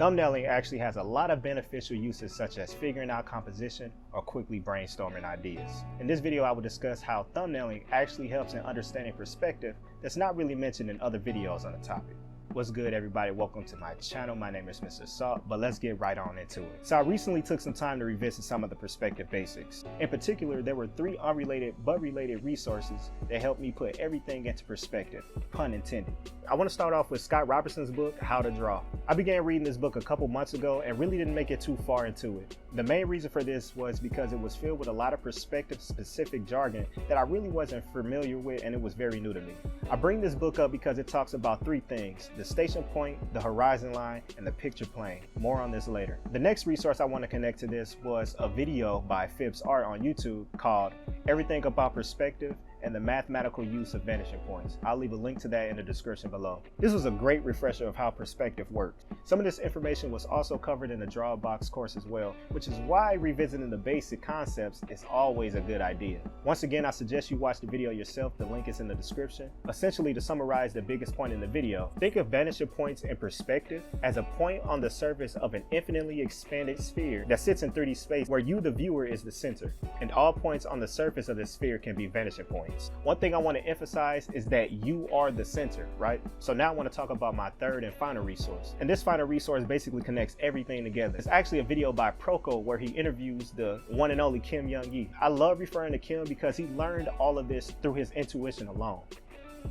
Thumbnailing actually has a lot of beneficial uses such as figuring out composition or quickly brainstorming ideas. In this video, I will discuss how thumbnailing actually helps in understanding perspective that's not really mentioned in other videos on the topic. What's good, everybody? Welcome to my channel. My name is Mr. Salt, but let's get right on into it. So I recently took some time to revisit some of the perspective basics. In particular, there were 3 unrelated but related resources that helped me put everything into perspective, pun intended. I want to start off with Scott Robertson's book, How to Draw. I began reading this book a couple months ago and really didn't make it too far into it. The main reason for this was because it was filled with a lot of perspective-specific jargon that I really wasn't familiar with, and it was very new to me. I bring this book up because it talks about 3 things: the station point, the horizon line, and the picture plane. More on this later. The next resource I want to connect to this was a video by Phibbs Art on YouTube called Everything About Perspective and the Mathematical Use of Vanishing Points. I'll leave a link to that in the description below. This was a great refresher of how perspective works. Some of this information was also covered in the Drawbox course as well, which is why revisiting the basic concepts is always a good idea. Once again, I suggest you watch the video yourself. The link is in the description. Essentially, to summarize the biggest point in the video, think of vanishing points in perspective as a point on the surface of an infinitely expanded sphere that sits in 3D space where you, the viewer, is the center, and all points on the surface of the sphere can be vanishing points. One thing I want to emphasize is that you are the center, right? So now I want to talk about my third and final resource. And this final resource basically connects everything together. It's actually a video by Proko where he interviews the one and only Kim Jung Gi. I love referring to Kim because he learned all of this through his intuition alone.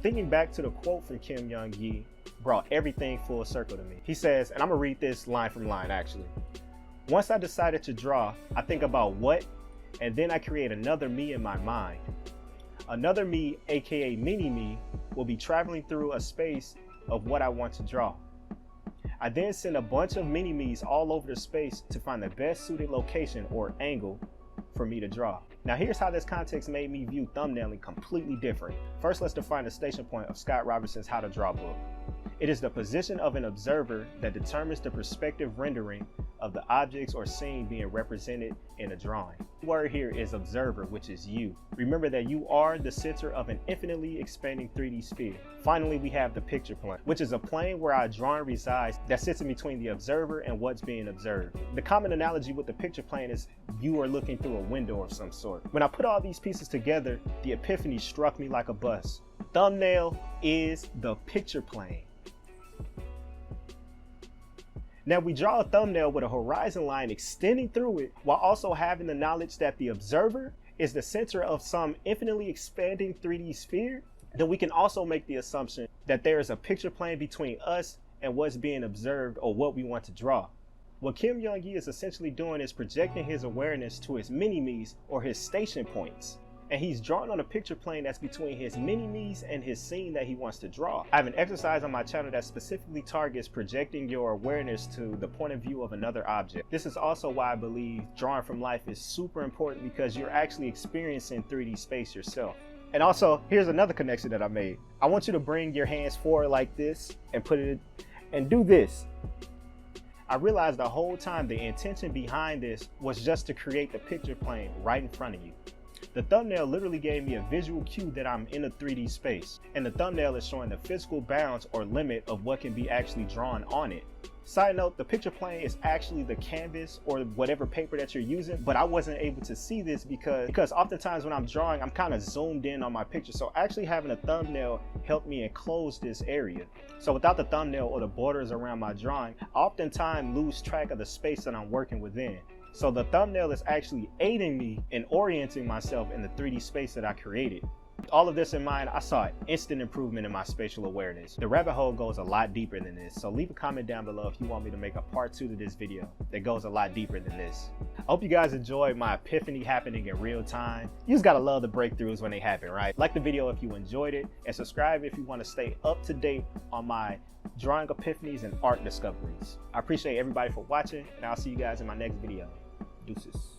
Thinking back to the quote from Kim Jung Gi brought everything full circle to me. He says, and I'm gonna read this line from line actually. Once I decided to draw, I think about what, and then I create another me in my mind. Another me, aka mini me, will be traveling through a space of what I want to draw. I then send a bunch of mini me's all over the space to find the best suited location or angle for me to draw. Now here's how this context made me view thumbnailing completely different. First, let's define the station point of Scott Robertson's How to Draw book. It is the position of an observer that determines the perspective rendering of the objects or scene being represented in a drawing. The word here is observer, which is you. Remember that you are the center of an infinitely expanding 3D sphere. Finally, we have the picture plane, which is a plane where our drawing resides that sits in between the observer and what's being observed. The common analogy with the picture plane is you are looking through a window of some sort. When I put all these pieces together, the epiphany struck me like a bus. Thumbnail is the picture plane. Now we draw a thumbnail with a horizon line extending through it while also having the knowledge that the observer is the center of some infinitely expanding 3D sphere. Then we can also make the assumption that there is a picture plane between us and what's being observed or what we want to draw. What Kim Jung Gi is essentially doing is projecting his awareness to his mini-me's or his station points. And he's drawing on a picture plane that's between his mini-me's and his scene that he wants to draw. I have an exercise on my channel that specifically targets projecting your awareness to the point of view of another object. This is also why I believe drawing from life is super important, because you're actually experiencing 3D space yourself. And also, here's another connection that I made. I want you to bring your hands forward like this and put it and do this. I realized the whole time the intention behind this was just to create the picture plane right in front of you. The thumbnail literally gave me a visual cue that I'm in a 3D space, and the thumbnail is showing the physical bounds or limit of what can be actually drawn on it. Side note, the picture plane is actually the canvas or whatever paper that you're using, but I wasn't able to see this because oftentimes when I'm drawing, I'm kind of zoomed in on my picture. So actually having a thumbnail helped me enclose this area. So without the thumbnail or the borders around my drawing, I oftentimes lose track of the space that I'm working within. So the thumbnail is actually aiding me in orienting myself in the 3D space that I created. With all of this in mind, I saw an instant improvement in my spatial awareness. The rabbit hole goes a lot deeper than this, so leave a comment down below if you want me to make a part 2 to this video that goes a lot deeper than this. I hope you guys enjoyed my epiphany happening in real time. You just gotta love the breakthroughs when they happen, right? Like the video if you enjoyed it, and subscribe if you want to stay up to date on my drawing epiphanies and art discoveries. I appreciate everybody for watching, and I'll see you guys in my next video. Deuces.